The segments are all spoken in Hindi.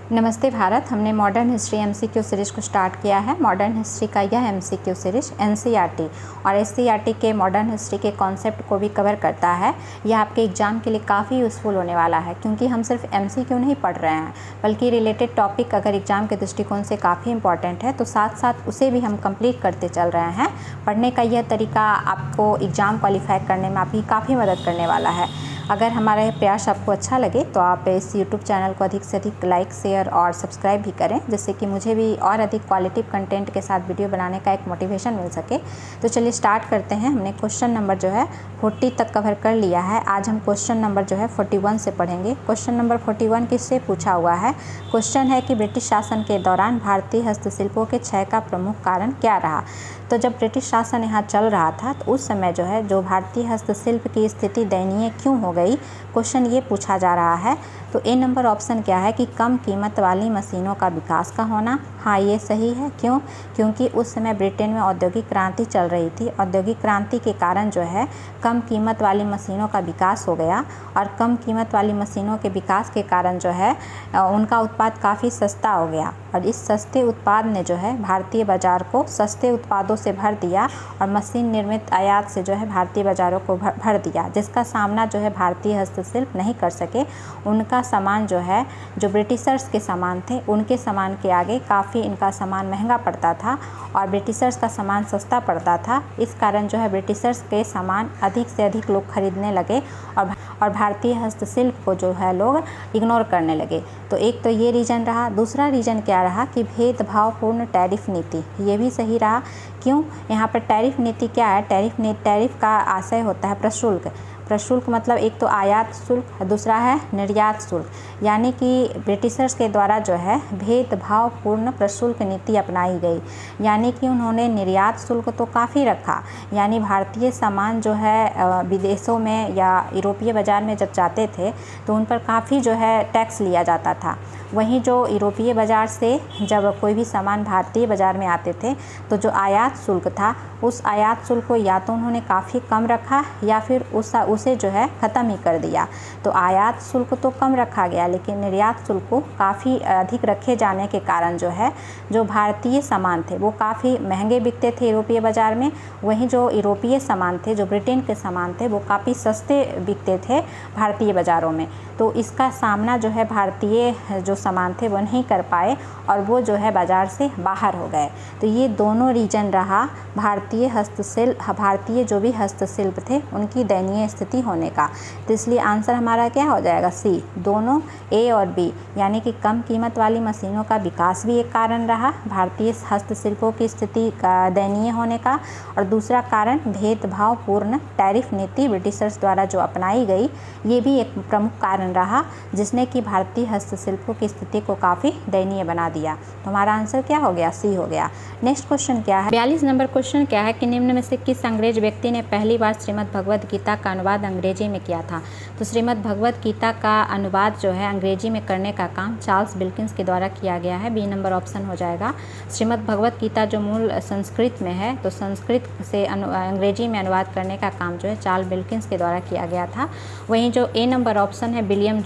नमस्ते भारत। हमने मॉडर्न हिस्ट्री एमसीक्यू सीरीज़ को स्टार्ट किया है। मॉडर्न हिस्ट्री का यह एमसीक्यू सीरीज़ एनसीईआरटी और एससीईआरटी के मॉडर्न हिस्ट्री के कॉन्सेप्ट को भी कवर करता है। यह आपके एग्ज़ाम के लिए काफ़ी यूज़फुल होने वाला है, क्योंकि हम सिर्फ एमसीक्यू नहीं पढ़ रहे हैं, बल्कि रिलेटेड टॉपिक अगर एग्ज़ाम के दृष्टिकोण से काफ़ी इंपॉर्टेंट है तो साथ साथ उसे भी हम कंप्लीट करते चल रहे हैं। पढ़ने का यह तरीका आपको एग्ज़ाम क्वालिफाई करने में आपकी काफ़ी मदद करने वाला है। अगर हमारा यह प्रयास आपको अच्छा लगे तो आप इस यूट्यूब चैनल को अधिक से अधिक लाइक, शेयर और सब्सक्राइब भी करें, जिससे कि मुझे भी और अधिक क्वालिटिव कंटेंट के साथ वीडियो बनाने का एक मोटिवेशन मिल सके। तो चलिए स्टार्ट करते हैं। हमने क्वेश्चन नंबर जो है 40 तक कवर कर लिया है। आज हम क्वेश्चन नंबर जो है 41 से पढ़ेंगे। क्वेश्चन नंबर 41 किससे पूछा हुआ है? क्वेश्चन है कि ब्रिटिश शासन के दौरान भारतीय हस्तशिल्पों के क्षय का प्रमुख कारण क्या रहा? तो जब ब्रिटिश शासन यहाँ चल रहा था तो उस समय जो है जो भारतीय हस्तशिल्प की स्थिति दयनीय क्यों हो गई, क्वेश्चन ये पूछा जा रहा है। तो ए नंबर ऑप्शन क्या है कि कम कीमत वाली मशीनों का विकास का होना। हाँ, ये सही है। क्यों? क्योंकि उस समय ब्रिटेन में औद्योगिक क्रांति चल रही थी। औद्योगिक क्रांति के कारण जो है कम कीमत वाली मशीनों का विकास हो गया, और कम कीमत वाली मशीनों के विकास के कारण जो है उनका उत्पाद काफ़ी सस्ता हो गया, और इस सस्ते उत्पाद ने जो है भारतीय बाज़ार को सस्ते उत्पादों से भर दिया और मशीन निर्मित आयात से जो है भारतीय बाज़ारों को भर दिया, जिसका सामना जो है भारतीय हस्तशिल्प नहीं कर सके। उनका सामान जो है जो ब्रिटिशर्स के सामान थे उनके सामान के आगे काफ़ी इनका सामान महंगा पड़ता था और ब्रिटिशर्स का सामान सस्ता पड़ता था। इस कारण जो है ब्रिटिशर्स के सामान अधिक से अधिक लोग खरीदने लगे और भारतीय हस्तशिल्प को जो है लोग इग्नोर करने लगे। तो एक तो ये रीज़न रहा। दूसरा रीज़न क्या रहा कि भेदभावपूर्ण टैरिफ नीति, ये भी सही रहा। क्यों? यहाँ पर टैरिफ नीति क्या है? टैरिफ का आशय होता है प्रशुल्क। प्रशुल्क मतलब एक तो आयात शुल्क, दूसरा है निर्यात शुल्क। यानी कि ब्रिटिशर्स के द्वारा जो है भेदभावपूर्ण प्रशुल्क नीति अपनाई गई। यानी कि उन्होंने निर्यात शुल्क तो काफ़ी रखा, यानी भारतीय सामान जो है विदेशों में या यूरोपीय बाज़ार में जब जाते थे तो उन पर काफ़ी जो है टैक्स लिया जाता था। वहीं जो यूरोपीय बाज़ार से जब कोई भी सामान भारतीय बाज़ार में आते थे तो जो आयात शुल्क था, उस आयात शुल्क को या तो उन्होंने काफ़ी कम रखा या फिर उसे जो है ख़त्म ही कर दिया। तो आयात शुल्क तो कम रखा गया, लेकिन निर्यात शुल्क को काफ़ी अधिक रखे जाने के कारण जो है जो भारतीय सामान थे वो काफ़ी महंगे बिकते थे यूरोपीय बाज़ार में। वहीं जो यूरोपीय सामान थे, जो ब्रिटेन के सामान थे, वो काफ़ी सस्ते बिकते थे भारतीय बाज़ारों में। तो इसका सामना जो है भारतीय जो सामान थे वो नहीं कर पाए और वो जो है बाज़ार से बाहर हो गए। तो ये दोनों रीज़न रहा भारतीय जो भी हस्तशिल्प थे उनकी दयनीय स्थिति होने का। तो इसलिए आंसर हमारा क्या हो जाएगा? सी। दोनों ए और बी, यानी कि कम कीमत वाली मशीनों का विकास भी एक कारण रहा भारतीय हस्तशिल्पों की स्थिति का दयनीय होने का, और दूसरा कारण भेदभावपूर्ण टैरिफ नीति ब्रिटिशर्स द्वारा जो अपनाई गई, ये भी एक प्रमुख कारण रहा जिसने कि भारतीय हस्तशिल्पों की स्थिति को काफ़ी दयनीय बना दिया। तो हमारा आंसर क्या हो गया? सी हो गया। नेक्स्ट क्वेश्चन क्या है? 42 नंबर क्वेश्चन क्या है कि निम्न में से किस अंग्रेज व्यक्ति ने पहली बार श्रीमद् भगवद गीता का अनुवाद अंग्रेजी में किया था? तो श्रीमद् भगवद गीता का अनुवाद जो है अंग्रेजी में करने का काम चार्ल्स विल्किंस के द्वारा किया गया है। बी नंबर ऑप्शन हो जाएगा। श्रीमद् भगवद गीता जो मूल संस्कृत में है, तो संस्कृत से अंग्रेजी में अनुवाद करने का काम जो है चार्ल्स विल्किंस के द्वारा किया गया था। वहीं जो ए नंबर ऑप्शन है विलियम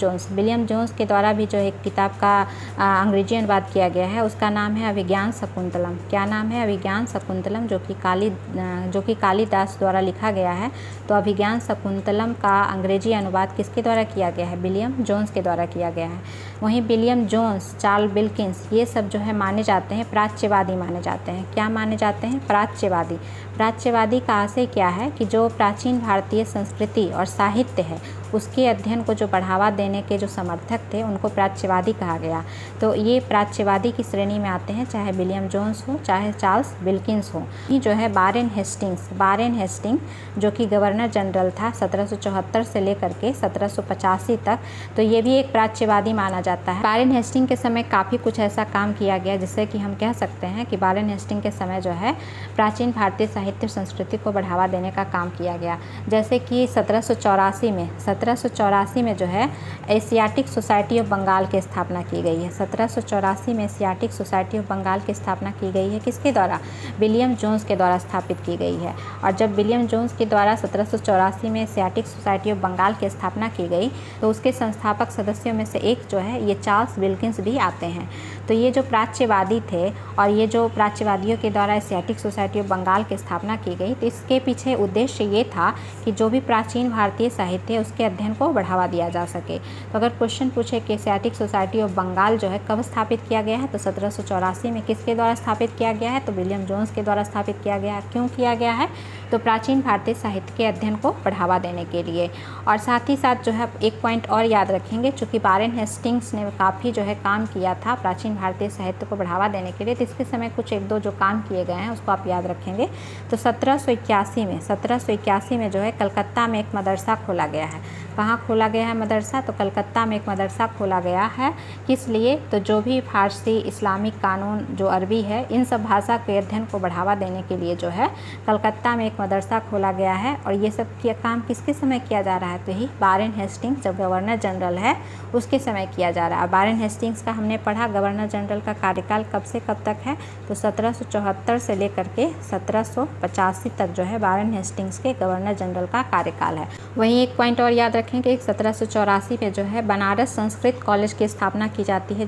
जोन्स के द्वारा भी जो एक किताब का अंग्रेजी अनुवाद किया गया है, उसका नाम है अभिज्ञान शकुंतलम। क्या नाम है? अभिज्ञान शकुंतलम, जो कि कालिदास द्वारा लिखा गया है। तो अभिज्ञान शकुंतलम का अंग्रेजी अनुवाद किसके द्वारा किया गया है? विलियम जोन्स के द्वारा किया गया है। वहीं विलियम जोन्स, चार्ल्स विल्किंस, ये सब जो है माने जाते हैं प्राच्यवादी माने जाते हैं। क्या माने जाते हैं? प्राच्यवादी। प्राच्यवादी का आशय क्या है कि जो प्राचीन भारतीय संस्कृति और साहित्य है उसके अध्ययन को जो बढ़ावा देने के जो समर्थक थे उनको प्राच्यवादी कहा गया। तो ये प्राच्यवादी की श्रेणी में आते हैं, चाहे विलियम जोन्स हो चाहे चार्ल्स विल्किंस हो। ये जो है वारेन हेस्टिंग जो कि गवर्नर जनरल था 1774 से लेकर के 1785 तक, तो ये भी एक प्राच्यवादी माना जाता है। वारेन हेस्टिंग के समय काफ़ी कुछ ऐसा काम किया गया जिससे कि हम कह सकते हैं कि वारेन हेस्टिंग के समय जो है प्राचीन भारतीय साहित्य संस्कृति को बढ़ावा देने का काम किया गया। जैसे कि 1784 में 1784 में जो है एशियाटिक सोसाइटी ऑफ बंगाल की स्थापना की गई है। 1784 में एशियाटिक सोसाइटी ऑफ बंगाल की स्थापना की गई है। किसके द्वारा? विलियम जोन्स के द्वारा स्थापित की गई है। और जब विलियम जोन्स के द्वारा 1784 में एशियाटिक सोसाइटी ऑफ बंगाल की स्थापना की गई तो उसके संस्थापक सदस्यों में से एक जो है ये चार्ल्स विल्किंस भी आते हैं। तो ये जो प्राच्यवादी थे और ये जो प्राच्यवादियों के द्वारा एशियाटिक सोसाइटी ऑफ बंगाल की स्थापना की गई, तो इसके पीछे उद्देश्य ये था कि जो भी प्राचीन भारतीय साहित्य है उसके अध्ययन को बढ़ावा दिया जा सके। तो अगर क्वेश्चन पूछे कि एशियाटिक सोसाइटी ऑफ बंगाल जो है कब स्थापित किया गया है, तो 1784 में किसके द्वारा स्थापित किया गया है? तो विलियम जोन्स के द्वारा स्थापित किया गया है। क्यों किया गया है? तो प्राचीन भारतीय साहित्य के अध्ययन को बढ़ावा देने के लिए। और साथ ही साथ जो है एक पॉइंट और याद रखेंगे, चूँकि वारेन हेस्टिंग्स ने काफ़ी जो है काम किया था प्राचीन भारतीय साहित्य को बढ़ावा देने के लिए, तो इसके समय कुछ एक दो जो काम किए गए हैं उसको आप याद रखेंगे। तो 1781 में जो है कलकत्ता में एक मदरसा खोला गया है। कहाँ खोला गया है मदरसा? तो कलकत्ता में एक मदरसा खोला गया है। किस लिए? तो जो भी फारसी, इस्लामिक कानून, जो अरबी है, इन सब भाषा के अध्ययन को बढ़ावा देने के लिए जो है कलकत्ता में एक मदरसा खोला गया है। और ये सब काम किसके समय किया जा रहा है? तो यही वारेन हेस्टिंग्स जब गवर्नर जनरल है उसके समय किया जा रहा है। वारेन हेस्टिंग्स का हमने पढ़ा गवर्नर जनरल का कार्यकाल कब से कब तक है, तो 1774 से लेकर के 1785 तक जो है वारेन हेस्टिंग्स के गवर्नर जनरल का कार्यकाल है। वहीं एक पॉइंट और याद रखेंगे, 1784 में जो है बनारस संस्कृत कॉलेज की स्थापना की जाती है।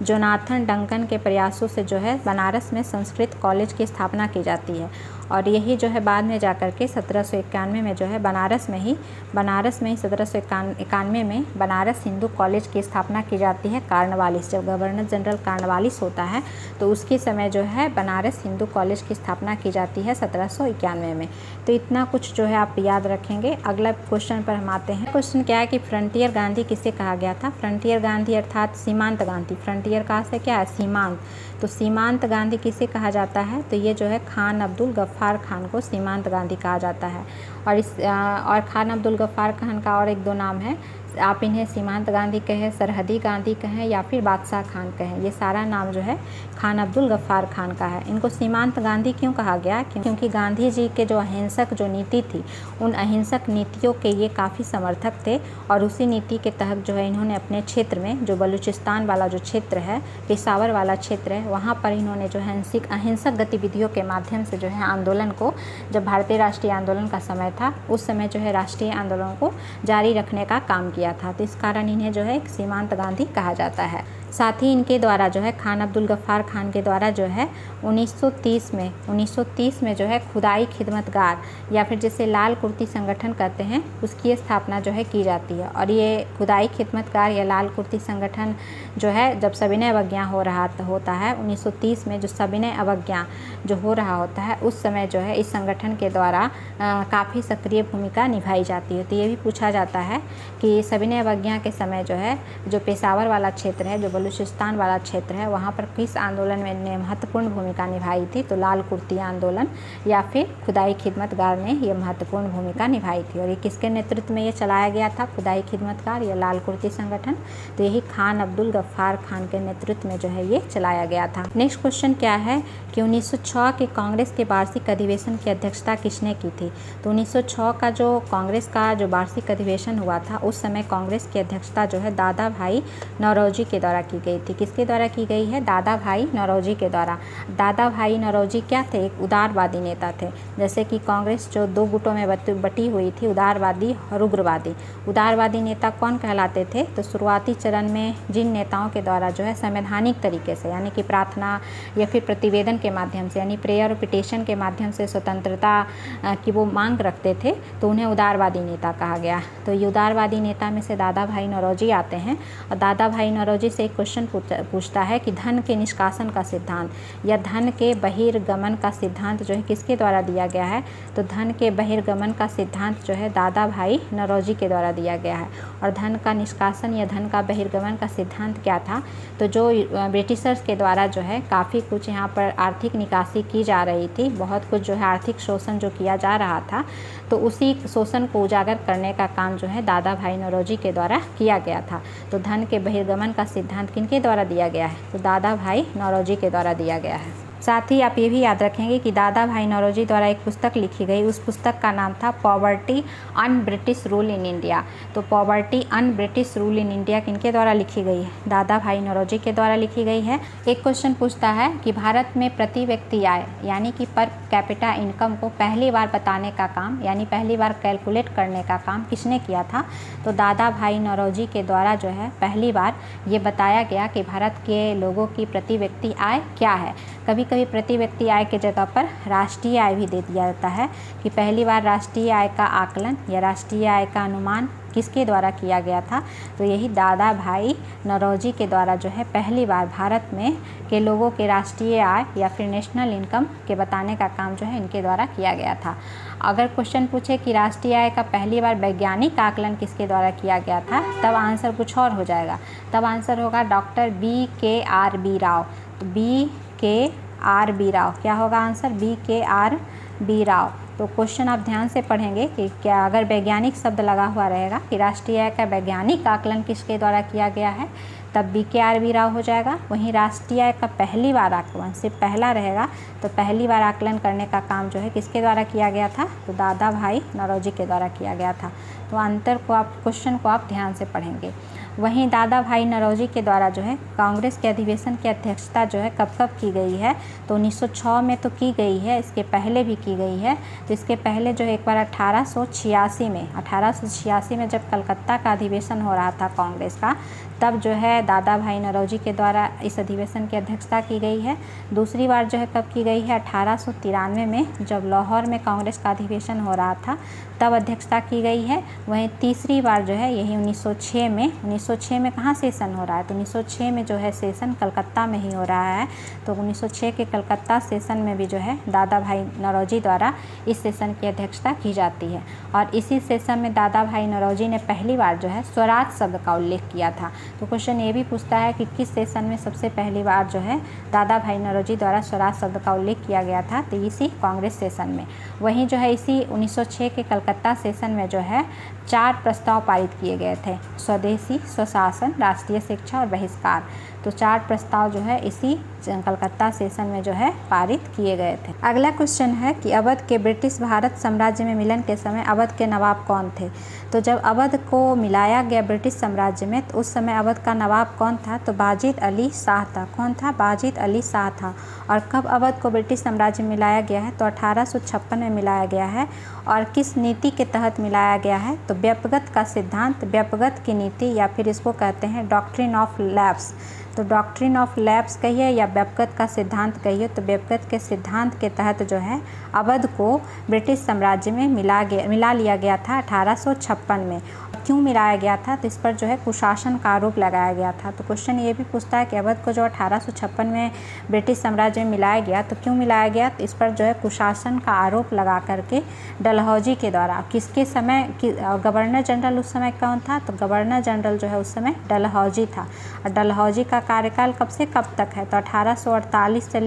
जोनाथन डंकन के प्रयासों से जो है बनारस में संस्कृत कॉलेज की स्थापना की जाती है। और यही जो है बाद में जाकर के 1791 में जो है बनारस में ही 1791 में बनारस हिंदू कॉलेज की स्थापना की जाती है कार्नवालिस। जब गवर्नर जनरल कार्नवालिस होता है तो उसके समय जो है बनारस हिंदू कॉलेज की स्थापना की जाती है 1791 में। तो इतना कुछ जो है आप याद रखेंगे। अगला क्वेश्चन पर हम आते हैं। क्वेश्चन क्या है कि फ्रंटियर गांधी किसे कहा गया था? फ्रंटियर गांधी अर्थात सीमांत गांधी। फ्रंटियर कहाँ से क्या है? सीमांत। तो सीमांत गांधी किसे कहा जाता है? तो ये जो है खान अब्दुल गफ्फार खान को सीमांत गांधी कहा जाता है। और खान अब्दुल गफ्फार खान का और एक दो नाम है, आप इन्हें सीमांत गांधी कहें, सरहदी गांधी कहें या फिर बादशाह खान कहें, ये सारा नाम जो है खान अब्दुल गफ्फार खान का है। इनको सीमांत गांधी क्यों कहा गया? क्योंकि गांधी जी के जो अहिंसक जो नीति थी, उन अहिंसक नीतियों के ये काफ़ी समर्थक थे। और उसी नीति के तहत जो है इन्होंने अपने क्षेत्र में, जो बलूचिस्तान वाला जो क्षेत्र है, पेशावर वाला क्षेत्र है, वहाँ पर इन्होंने जो है अहिंसक गतिविधियों के माध्यम से जो है आंदोलन को, जब भारतीय राष्ट्रीय आंदोलन का समय था उस समय जो है राष्ट्रीय आंदोलन को जारी रखने का काम किया था। तो इस कारण इन्हें जो है सीमांत गांधी कहा जाता है। साथ ही इनके द्वारा जो है खान अब्दुल गफ्फार खान के द्वारा जो है 1930 में जो है खुदाई खिदमतगार या फिर जिसे लाल कुर्ती संगठन कहते हैं उसकी स्थापना जो है की जाती है। और ये खुदाई खिदमतगार या लाल कुर्ती संगठन जो है जब सविनय अवज्ञा होता है 1930 में, जो सविनय अवज्ञा जो हो रहा होता है उस समय जो है इस संगठन के द्वारा काफ़ी सक्रिय भूमिका निभाई जाती है। तो ये भी पूछा जाता है कि सविनय अवज्ञा के समय जो है जो पेशावर वाला क्षेत्र है, जो बलूचिस्तान वाला क्षेत्र है, वहाँ पर किस आंदोलन में ने महत्वपूर्ण भूमिका निभाई थी? तो लाल कुर्ती आंदोलन या फिर खुदाई खिदमतगार ने ये महत्वपूर्ण भूमिका निभाई थी। और ये किसके नेतृत्व में ये चलाया गया था, खुदाई खिदमतगार या लाल कुर्ती संगठन? तो यही खान अब्दुल गफ्फार खान के नेतृत्व में जो है ये चलाया गया था। नेक्स्ट क्वेश्चन क्या है कि 1906 के कांग्रेस के वार्षिक अधिवेशन की अध्यक्षता किसने की थी? तो 1906 का जो कांग्रेस का जो वार्षिक अधिवेशन हुआ था उस समय कांग्रेस की अध्यक्षता जो है दादा भाई नौरोजी के द्वारा की गई थी। किसके द्वारा की गई है? दादा भाई नौरोजी के द्वारा। दादा भाई नौरोजी क्या थे? एक उदारवादी नेता थे। जैसे कि कांग्रेस जो दो गुटों में बटी हुई थी, उदारवादी और उग्रवादी। उदारवादी नेता कौन कहलाते थे? तो शुरुआती चरण में जिन नेताओं के द्वारा जो है संवैधानिक तरीके से, यानी कि प्रार्थना या फिर प्रतिवेदन के माध्यम से, यानी प्रेयर और पिटीशन के माध्यम से स्वतंत्रता की वो मांग रखते थे, तो उन्हें उदारवादी नेता कहा गया। तो ये उदारवादी नेता में से दादा भाई नौरोजी आते हैं। और दादा भाई नौरोजी से एक क्वेश्चन पूछता है कि धन के निष्कासन का सिद्धांत या धन के बहिर्गमन का सिद्धांत जो है किसके द्वारा दिया गया है? तो धन के बहिर्गमन का सिद्धांत जो है दादा भाई नौरोजी के द्वारा दिया गया है। और धन का निष्कासन या धन का बहिर्गमन का सिद्धांत क्या था? तो जो ब्रिटिशर्स के द्वारा जो है काफ़ी कुछ यहाँ पर आर्थिक निकासी की जा रही थी, बहुत कुछ जो है आर्थिक शोषण जो किया जा रहा था, तो उसी शोषण को उजागर करने का काम जो है दादा भाई नौरोजी के द्वारा किया गया था। तो धन के बहिर्गमन का सिद्धांत किनके द्वारा दिया गया है? तो दादा भाई नौरोजी के द्वारा दिया गया है। साथ ही आप ये भी याद रखेंगे कि दादा भाई नौरोजी द्वारा एक पुस्तक लिखी गई, उस पुस्तक का नाम था poverty un British rule in India. तो poverty un British rule in India किनके द्वारा लिखी गई है? दादा भाई नौरोजी के द्वारा लिखी गई है। एक क्वेश्चन पूछता है कि भारत में प्रति व्यक्ति आय यानी कि पर कैपिटा इनकम को पहली बार बताने का काम यानी पहली बार कैलकुलेट करने का काम किसने किया था? तो दादा भाई नौरोजी के द्वारा जो है पहली बार ये बताया गया कि भारत के लोगों की प्रति व्यक्ति आय क्या है। कभी कभी प्रति व्यक्ति आय के जगह पर राष्ट्रीय आय भी दे दिया जाता है कि पहली बार राष्ट्रीय आय का आकलन या राष्ट्रीय आय का अनुमान किसके द्वारा किया गया था? तो यही दादा भाई नौरोजी के द्वारा जो है पहली बार भारत में के लोगों के राष्ट्रीय आय या फिर नेशनल इनकम के बताने का काम जो है इनके द्वारा किया गया था। अगर क्वेश्चन पूछे कि राष्ट्रीय आय का पहली बार वैज्ञानिक आकलन किसके द्वारा किया गया था, तब आंसर कुछ और हो जाएगा। तब आंसर होगा डॉक्टर BKRB राव। तो BKRB राव क्या होगा आंसर? BKRB राव। तो क्वेश्चन आप ध्यान से पढ़ेंगे कि क्या अगर वैज्ञानिक शब्द लगा हुआ रहेगा कि राष्ट्रीय आय का वैज्ञानिक आकलन किसके द्वारा किया गया है, तब BKRB राव हो जाएगा। वहीं राष्ट्रीय आय का पहली बार आकलन सिर्फ पहला रहेगा तो पहली बार आकलन करने का काम जो है किसके द्वारा किया गया था? तो दादा भाई नौरोजी के द्वारा किया गया था। तो अंतर को आप क्वेश्चन को आप ध्यान से पढ़ेंगे। वहीं दादा भाई नौरोजी के द्वारा जो है कांग्रेस के अधिवेशन की अध्यक्षता जो है कब कब की गई है? तो 1906 में तो की गई है, इसके पहले भी की गई है। तो इसके पहले जो है एक बार 1886 में जब कलकत्ता का अधिवेशन हो रहा था कांग्रेस का, तब जो है दादा भाई नौरोजी के द्वारा इस अधिवेशन की अध्यक्षता की गई है। दूसरी बार जो है कब की गई है? 1893 में जब लाहौर में कांग्रेस का अधिवेशन हो रहा था तब अध्यक्षता की गई है। वहीं तीसरी बार जो है यही 1906 में कहाँ सेशन हो रहा है? तो 1906 में जो है सेशन कलकत्ता में ही हो रहा है। तो 1906 के कलकत्ता सेशन में भी जो है दादा भाई नौरोजी द्वारा इस सेशन की अध्यक्षता की जाती है। और इसी सेशन में दादा भाई नौरोजी ने पहली बार जो है स्वराज शब्द का उल्लेख किया था। तो क्वेश्चन ये भी पूछता है कि किस सेशन में सबसे पहली बार जो है दादा भाई नौरोजी द्वारा स्वराज शब्द का उल्लेख किया गया था? तो इसी कांग्रेस सेशन में। वहीं जो है इसी 1906 के कलकत्ता सेशन में जो है 4 प्रस्ताव पारित किए गए थे: स्वदेशी, स्वशासन, राष्ट्रीय शिक्षा और बहिष्कार। तो 4 प्रस्ताव जो है इसी कलकत्ता सेशन में जो है पारित किए गए थे। अगला क्वेश्चन है कि अवध के ब्रिटिश भारत साम्राज्य में मिलन के समय अवध के नवाब कौन थे? तो जब अवध को मिलाया गया ब्रिटिश साम्राज्य में तो उस समय अवध का नवाब कौन था? तो बाजिद अली शाह था। कौन था? बाजिद अली शाह था। और कब अवध को ब्रिटिश साम्राज्य में मिलाया गया है? तो 1856 में मिलाया गया है। और किस नीति के तहत मिलाया गया है? तो व्यपगत का सिद्धांत, व्यपगत की नीति, या फिर इसको कहते हैं डॉक्ट्रिन ऑफ लैप्स। तो डॉक्ट्रिन ऑफ लैप्स कहिए या व्यपगत का सिद्धांत कहिए, तो व्यपगत के सिद्धांत के तहत जो है अवध को ब्रिटिश साम्राज्य में मिला लिया गया था 1856 में। क्यों मिलाया गया था? तो इस पर जो है कुशासन का आरोप लगाया गया था। तो क्वेश्चन ये भी पूछता है कि अवध को जो 1856 में ब्रिटिश साम्राज्य में मिलाया गया तो क्यों मिलाया गया? तो इस पर जो है कुशासन का आरोप लगा करके डलहौजी के द्वारा, किसके समय गवर्नर जनरल उस समय कौन था? तो गवर्नर जनरल जो है उस समय डलहौजी था। और डलहौजी का कार्यकाल कब से कब तक है? तो 1848 से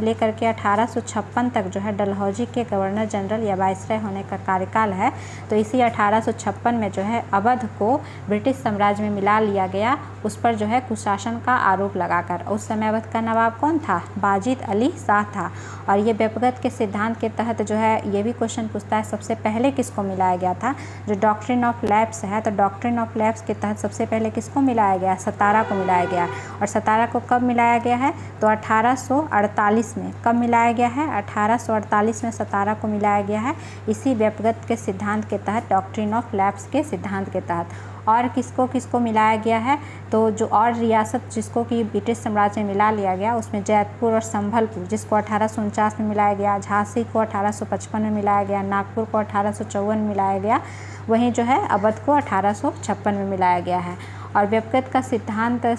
लेकर के 1856 तक जो है डलहौजी के गवर्नर जनरल या वाइसराय होने का कार्यकाल है। तो इसी 1856 में जो है अवध को ब्रिटिश साम्राज्य में मिला लिया गया, उस पर जो है कुशासन का आरोप लगाकर। उस समय अवध का नवाब कौन था? बाजिद अली शाह था। और ये व्यपगत के सिद्धांत के तहत जो है ये भी क्वेश्चन पूछता है सबसे पहले किसको मिलाया गया था? जो डॉक्ट्रिन ऑफ लैप्स है, तो डॉक्ट्रिन ऑफ लैप्स के तहत सबसे पहले किसको मिलाया गया? सतारा को मिलाया गया। और सतारा को कब मिलाया गया है? तो 1848 में। कब मिलाया गया है? 1848 में सतारा को मिलाया गया है, इसी व्यपगत के सिद्धांत के तहत, डॉक्ट्रिन ऑफ लैप्स के सिद्धांत के तहत। और किसको मिलाया गया है? तो जो और रियासत जिसको कि ब्रिटिश साम्राज्य में मिला लिया गया उसमें जयपुर और संभलपुर, जिसको 1849 में मिलाया गया, झांसी को 1855 में मिलाया गया, नागपुर को 1854 में मिलाया गया, वहीं जो है अवध को 1856 में मिलाया गया है। और व्यपगत का सिद्धांत,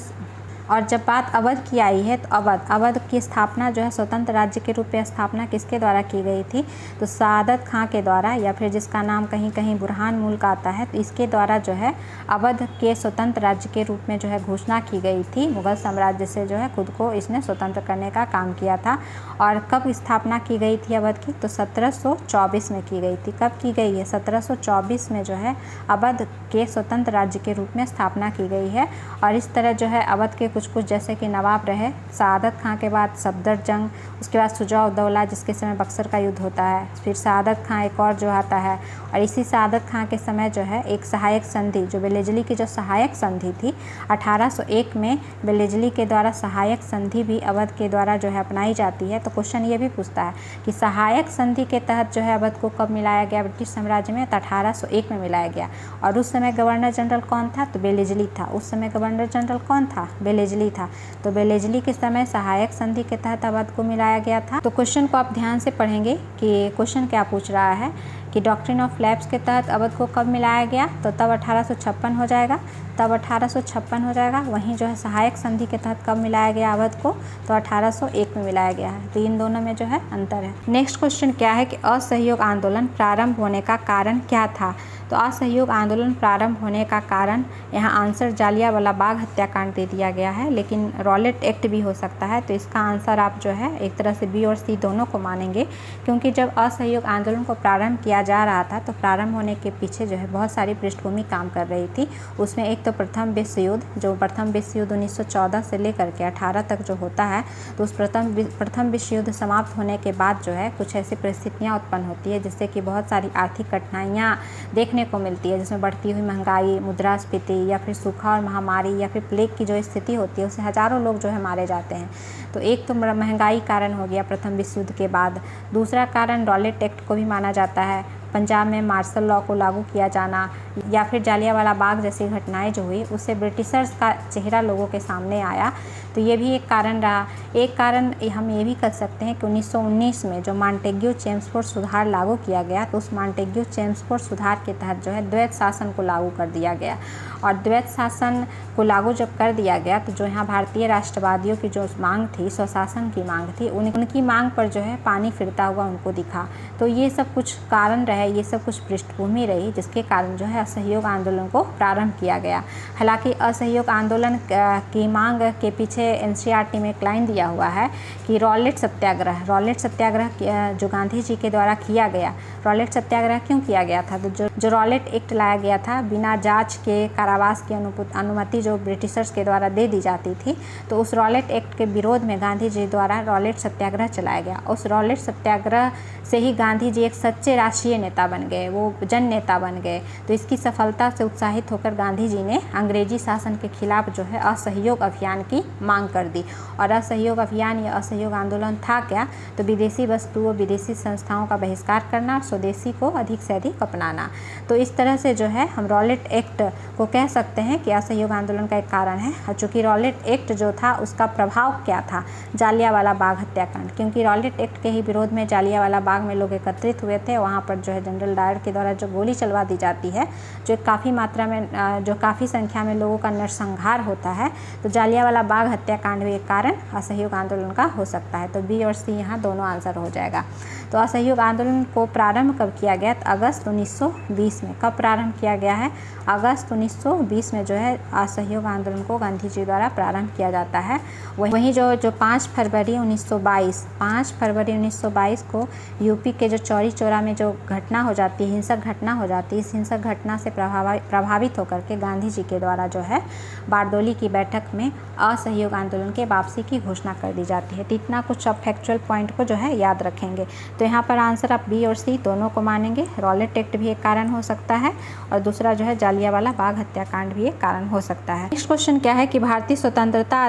और जब बात अवध की आई है तो अवध की स्थापना जो है स्वतंत्र राज्य के रूप में स्थापना किसके द्वारा की गई थी? तो सादत खां के द्वारा, या फिर जिसका नाम कहीं कहीं बुरहान मुल्क आता है, तो इसके द्वारा जो है अवध के स्वतंत्र राज्य के रूप में जो है घोषणा की गई थी। मुगल साम्राज्य से जो है खुद को इसने स्वतंत्र करने का काम किया था। और कब स्थापना की गई थी अवध की? तो 1724 में की गई थी। कब की गई है? 1724 में जो है अवध के स्वतंत्र राज्य के रूप में स्थापना की गई है। और इस तरह जो है अवध के कुछ कुछ, जैसे कि नवाब रहे, सआदत खां के बाद सफदर जंग, उसके बाद शुजा-उद-दौला जिसके समय बक्सर का युद्ध होता है, फिर सआदत खां एक और जो आता है, और इसी सआदत खां के समय जो है एक सहायक संधि, जो बेलेजली की जो सहायक संधि थी 1801 में बेलेजली के द्वारा सहायक संधि भी अवध के द्वारा जो है अपनाई जाती है। तो क्वेश्चन ये भी पूछता है कि सहायक संधि के तहत जो है अवध को कब मिलाया गया ब्रिटिश साम्राज्य में, तो 1801 में मिलाया गया। और उस समय गवर्नर जनरल कौन था, तो बेलेजली था। उस समय गवर्नर जनरल कौन था, बेलेजली था। तो बेलेजली के समय सहायक संधि के तहत अवध को मिलाया गया था। तो क्वेश्चन को आप ध्यान से पढ़ेंगे कि क्वेश्चन क्या पूछ रहा है कि डॉक्ट्रिन ऑफ लैप्स के तहत अवध को कब मिलाया गया, तो तब 1856 हो जाएगा, तब 1856 हो जाएगा। वहीं जो है सहायक संधि के तहत कब मिलाया गया अवध को, तो 1801 में मिलाया गया है। तो इन दोनों में जो है अंतर है। नेक्स्ट क्वेश्चन क्या है कि असहयोग आंदोलन प्रारंभ होने का कारण क्या था। तो असहयोग आंदोलन प्रारंभ होने का कारण यहाँ आंसर जालियांवाला बाग हत्याकांड दे दिया गया है, लेकिन रॉलेट एक्ट भी हो सकता है। तो इसका आंसर आप जो है एक तरह से बी और सी दोनों को मानेंगे, क्योंकि जब असहयोग आंदोलन को प्रारंभ किया जा रहा था तो प्रारंभ होने के पीछे जो है बहुत सारी पृष्ठभूमि काम कर रही थी। उसमें एक तो प्रथम विश्व युद्ध, जो प्रथम विश्व युद्ध 1914 से लेकर के 18 तक जो होता है, तो उस प्रथम विश्व युद्ध समाप्त होने के बाद जो है कुछ ऐसी परिस्थितियाँ उत्पन्न होती है जिससे कि बहुत सारी आर्थिक कठिनाइयाँ देखने को मिलती है, जिसमें बढ़ती हुई महंगाई, मुद्रास्फीति, या फिर सूखा और महामारी, या फिर प्लेग की जो स्थिति होती है उससे हजारों लोग जो है मारे जाते हैं। तो एक तो महंगाई कारण हो गया प्रथम विश्व युद्ध के बाद। दूसरा कारण रॉलेट एक्ट को भी माना जाता है, पंजाब में मार्शल लॉ को लागू किया जाना, या फिर जालियांवाला बाग जैसी घटनाएं जो हुई उससे ब्रिटिशर्स का चेहरा लोगों के सामने आया। तो ये भी एक कारण रहा। एक कारण हम ये भी कर सकते हैं कि 1919 में जो मॉन्टेग्यू-चेम्सफोर्ड सुधार लागू किया गया, तो उस मॉन्टेग्यू-चेम्सफोर्ड सुधार के तहत जो है द्वैत शासन को लागू कर दिया गया। और द्वैत शासन को लागू जब कर दिया गया तो जो यहाँ भारतीय राष्ट्रवादियों की जो मांग थी, स्वशासन की मांग थी, उनकी मांग पर जो है पानी फिरता हुआ उनको दिखा। तो ये सब कुछ कारण रहे, ये सब कुछ पृष्ठभूमि रही जिसके कारण जो है असहयोग आंदोलन को प्रारंभ किया गया। हालांकि असहयोग आंदोलन की मांग के पीछे एनसीईआरटी में एक लाइन दिया हुआ है कि रॉलेट सत्याग्रह जो गांधी जी के द्वारा किया गया, रॉलेट सत्याग्रह क्यों किया गया था, तो जो रॉलेट एक्ट लाया गया था, बिना जांच के कारावास की अनुमति जो ब्रिटिशर्स के द्वारा दे दी जाती थी, तो उस रॉलेट एक्ट के विरोध में गांधी जी द्वारा रॉलेट सत्याग्रह चलाया गया। उस रॉलेट सत्याग्रह से ही गांधी जी एक सच्चे राष्ट्रीय नेता बन गए, वो जन नेता बन गए। तो इसकी सफलता से उत्साहित होकर गांधी जी ने अंग्रेजी शासन के खिलाफ जो है असहयोग अभियान की मांग कर दी। और असहयोग अभियान या असहयोग आंदोलन था क्या, तो विदेशी वस्तुओं, विदेशी संस्थाओं का बहिष्कार करना, स्वदेशी को अधिक से अधिक अपनाना। तो इस तरह से जो है हम रॉलेट एक्ट को कह सकते हैं कि असहयोग आंदोलन का एक कारण है। और चूँकि रॉलेट एक्ट जो था उसका प्रभाव क्या था, जालियांवाला बाग हत्याकांड, क्योंकि रॉलेट एक्ट के ही विरोध में जालियांवाला बाग में लोग एकत्रित हुए थे। वहाँ पर जो है जनरल डायर के द्वारा जो गोली चलवा दी जाती है, जो काफ़ी मात्रा में, जो काफ़ी संख्या में लोगों का नरसंहार होता है, तो जालियांवाला बाग हत्याकांड भी एक कारण असहयोग आंदोलन का हो सकता है। तो बी और सी यहाँ दोनों आंसर हो जाएगा। तो असहयोग आंदोलन को प्रारंभ कब किया गया, तो अगस्त 1920 में। कब प्रारंभ किया गया है, अगस्त 1920 में जो है असहयोग आंदोलन को गांधी जी द्वारा प्रारंभ किया जाता है। वहीं जो 5 फरवरी 1922 को यूपी के जो चौरी चौरा में जो घटना हो जाती है, हिंसक घटना हो जाती है, इस हिंसक घटना से प्रभावित होकर के गांधी जी के द्वारा जो है बारदोली की बैठक में असहयोग आंदोलन के वापसी की घोषणा कर दी जाती है। तो इतना कुछ अब फैक्चुअल पॉइंट को जो है याद रखेंगे। तो यहाँ पर आंसर आप बी और सी दोनों को मानेंगे। रॉलेट एक्ट भी एक कारण हो सकता है और दूसरा जो है जालियांवाला बाग हत्याकांड भी एक कारण हो सकता है। नेक्स्ट क्वेश्चन क्या है कि भारतीय स्वतंत्रता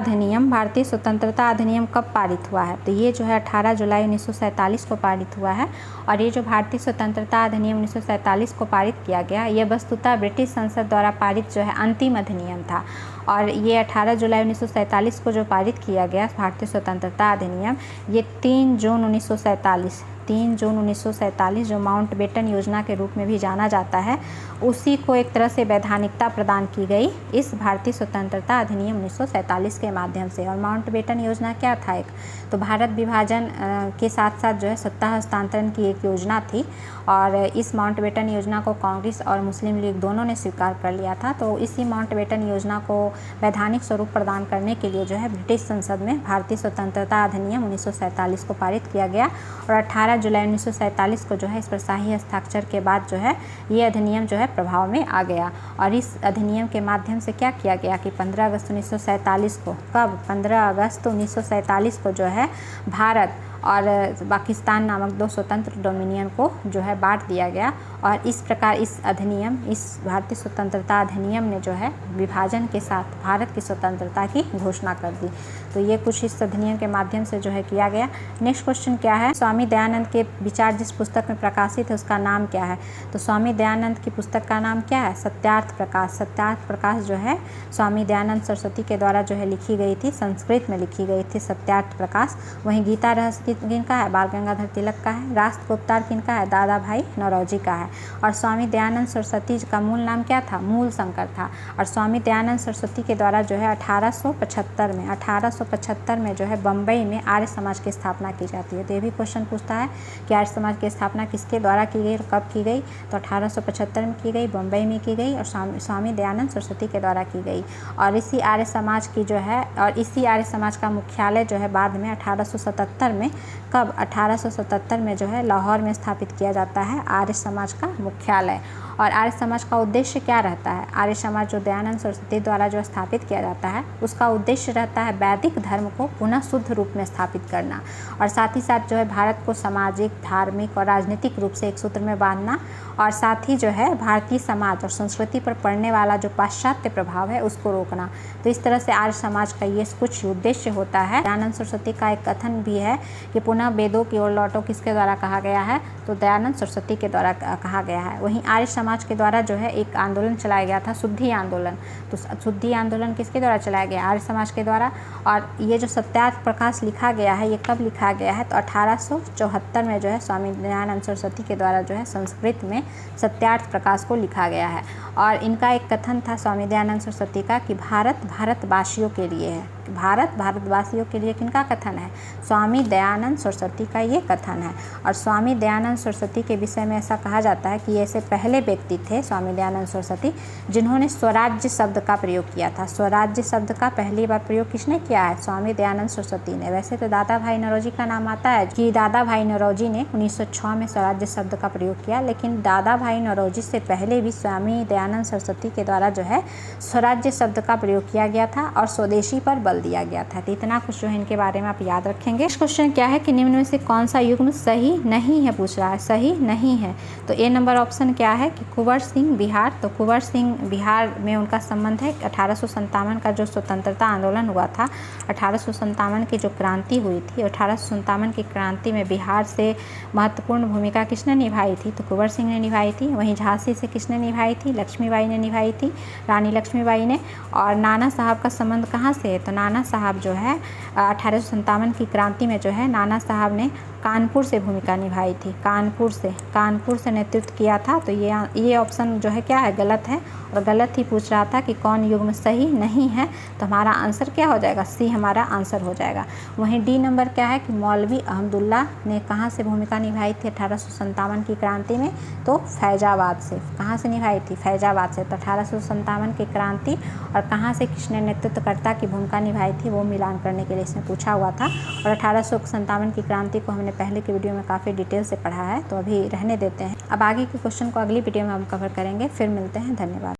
अधिनियम कब पारित हुआ है, तो ये जो है 18 जुलाई 1947 को पारित हुआ है। और ये जो भारतीय स्वतंत्रता अधिनियम 1947 को पारित किया गया, ये वस्तुतः ब्रिटिश संसद द्वारा पारित जो है अंतिम अधिनियम था। और ये 18 जुलाई 1947 को जो पारित किया गया भारतीय स्वतंत्रता अधिनियम, ये 3 जून 1947 जो माउंटबेटन योजना के रूप में भी जाना जाता है, उसी को एक तरह से वैधानिकता प्रदान की गई इस भारतीय स्वतंत्रता अधिनियम 1947 के माध्यम से। और माउंटबेटन योजना क्या था, एक तो भारत विभाजन के साथ साथ जो है सत्ता हस्तांतरण की एक योजना थी। और इस माउंटबेटन योजना को कांग्रेस और मुस्लिम लीग दोनों ने स्वीकार कर लिया था। तो इसी माउंटबेटन योजना को वैधानिक स्वरूप प्रदान करने के लिए जो है ब्रिटिश संसद में भारतीय स्वतंत्रता अधिनियम 1947 को पारित किया गया। और 18 18 जुलाई 1947 को जो है इस पर शाही हस्ताक्षर के बाद जो है ये अधिनियम जो है प्रभाव में आ गया। और इस अधिनियम के माध्यम से क्या किया गया कि 15 अगस्त 1947 को, कब 15 अगस्त 1947 को जो है भारत और पाकिस्तान नामक 2 स्वतंत्र डोमिनियन को जो है बांट दिया गया। और इस प्रकार इस अधिनियम, इस भारतीय स्वतंत्रता अधिनियम ने जो है विभाजन के साथ भारत की स्वतंत्रता की घोषणा कर दी। तो ये कुछ इस अधिनियम के माध्यम से जो है किया गया। नेक्स्ट क्वेश्चन क्या है, स्वामी दयानंद के विचार जिस पुस्तक में प्रकाशित है उसका नाम क्या है। तो स्वामी दयानंद की पुस्तक का नाम क्या है, सत्यार्थ प्रकाश। सत्यार्थ प्रकाश जो है स्वामी दयानंद सरस्वती के द्वारा जो है लिखी गई थी, संस्कृत में लिखी गई थी सत्यार्थ प्रकाश। वहीं गीता रहस्य किनका है, बाल गंगाधर तिलक का है। राष्ट्रगुप्तार किनका है, दादा भाई नौरोजी का है। और स्वामी दयानंद सरस्वती का मूल नाम क्या था, मूल शंकर था। और स्वामी दयानंद सरस्वती के द्वारा जो है 1875 में जो है बम्बई में आर्य समाज की स्थापना की जाती है। तो ये भी क्वेश्चन पूछता है कि आर्य समाज की स्थापना किसके द्वारा की गई और कब की गई। तो 1875 में की गई, बम्बई में की गई और स्वामी दयानंद सरस्वती के द्वारा की गई। और इसी आर्य समाज की जो है, और इसी आर्य समाज का मुख्यालय जो है बाद में 1877 में, कब 1877 में जो है लाहौर में स्थापित किया जाता है आर्य समाज का मुख्यालय। और आर्य समाज का उद्देश्य क्या रहता है, आर्य समाज जो दयानंद सरस्वती द्वारा जो स्थापित किया जाता है उसका उद्देश्य रहता है वैदिक धर्म को पुनः शुद्ध रूप में स्थापित करना, और साथ ही साथ जो है भारत को सामाजिक, धार्मिक और राजनीतिक रूप से एक सूत्र में बांधना, और साथ ही जो है भारतीय समाज और संस्कृति पर पड़ने वाला जो पाश्चात्य प्रभाव है उसको रोकना। तो इस तरह से आर्य समाज का ये कुछ उद्देश्य होता है। दयानंद सरस्वती का एक कथन भी है कि पुनः वेदों की ओर लौटो, किसके द्वारा कहा गया है, तो दयानंद सरस्वती के द्वारा कहा गया है। वहीं आर्य समाज के द्वारा जो है एक आंदोलन चलाया गया था, शुद्धि आंदोलन। तो शुद्धि आंदोलन किसके द्वारा चलाया गया, आर्य समाज के द्वारा। और ये जो सत्यार्थ प्रकाश लिखा गया है ये कब लिखा गया है, तो 1874 में जो है स्वामी दयानंद सरस्वती के द्वारा जो है संस्कृत में सत्यार्थ प्रकाश को लिखा गया है। और इनका एक कथन था स्वामी दयानंद सरस्वती का कि भारत भारतवासियों के लिए है। भारत भारतवासियों के लिए किनका कथन है, स्वामी दयानंद सरस्वती का ये कथन है। और स्वामी दयानंद सरस्वती के विषय में ऐसा कहा जाता है कि ऐसे पहले व्यक्ति थे स्वामी दयानंद सरस्वती जिन्होंने स्वराज्य शब्द का प्रयोग किया था। स्वराज्य शब्द का पहली बार प्रयोग किसने किया है, स्वामी दयानंद सरस्वती ने। वैसे तो दादा भाई नौरोजी का नाम आता है कि दादा भाई नौरोजी ने 1906 में स्वराज्य शब्द का प्रयोग किया, लेकिन दादा भाई नौरोजी से पहले भी स्वामी दयानंद सरस्वती के द्वारा जो है स्वराज्य शब्द का प्रयोग किया गया था और स्वदेशी पर बल दिया गया था। तो इतना कुछ जो है इनके बारे में आप याद रखेंगे। नेक्स्ट क्वेश्चन क्या है कि निम्न में से कौन सा युग्म सही नहीं है, पूछ रहा है, सही नहीं है। तो ए नंबर ऑप्शन क्या है कि कुंवर सिंह बिहार। तो कुंवर सिंह बिहार में उनका संबंध है 1857 का जो स्वतंत्रता आंदोलन हुआ था, 1857 की जो क्रांति हुई थी, 1857 की क्रांति में बिहार से महत्वपूर्ण भूमिका किसने निभाई थी, तो कुंवर सिंह ने निभाई थी। वहीं झांसी से किसने निभाई थी, लक्ष्मीबाई ने निभाई थी, रानी लक्ष्मीबाई ने। और नाना साहब का संबंध कहाँ से है, तो नाना साहब जो है 1857 की क्रांति में जो है नाना साहब ने कानपुर से भूमिका निभाई थी, कानपुर से नेतृत्व किया था। तो ये ऑप्शन जो है क्या है, गलत है। और गलत ही पूछ रहा था कि कौन युग्म सही नहीं है, तो हमारा आंसर क्या हो जाएगा, सी हमारा आंसर हो जाएगा। वहीं डी नंबर क्या है कि मौलवी अहमदुल्ला ने कहाँ से भूमिका निभाई थी 1857 की क्रांति में, तो फैजाबाद से। कहाँ से निभाई थी, फैजाबाद से। तो 1857 की क्रांति और कहाँ से किसने नेतृत्वकर्ता की भूमिका निभाई थी वो मिलान करने के लिए इसमें पूछा हुआ था। और 1857 की क्रांति को हमने पहले की वीडियो में काफ़ी डिटेल से पढ़ा है, तो अभी रहने देते हैं। अब आगे के क्वेश्चन को अगली वीडियो में हम कवर करेंगे। फिर मिलते हैं, धन्यवाद।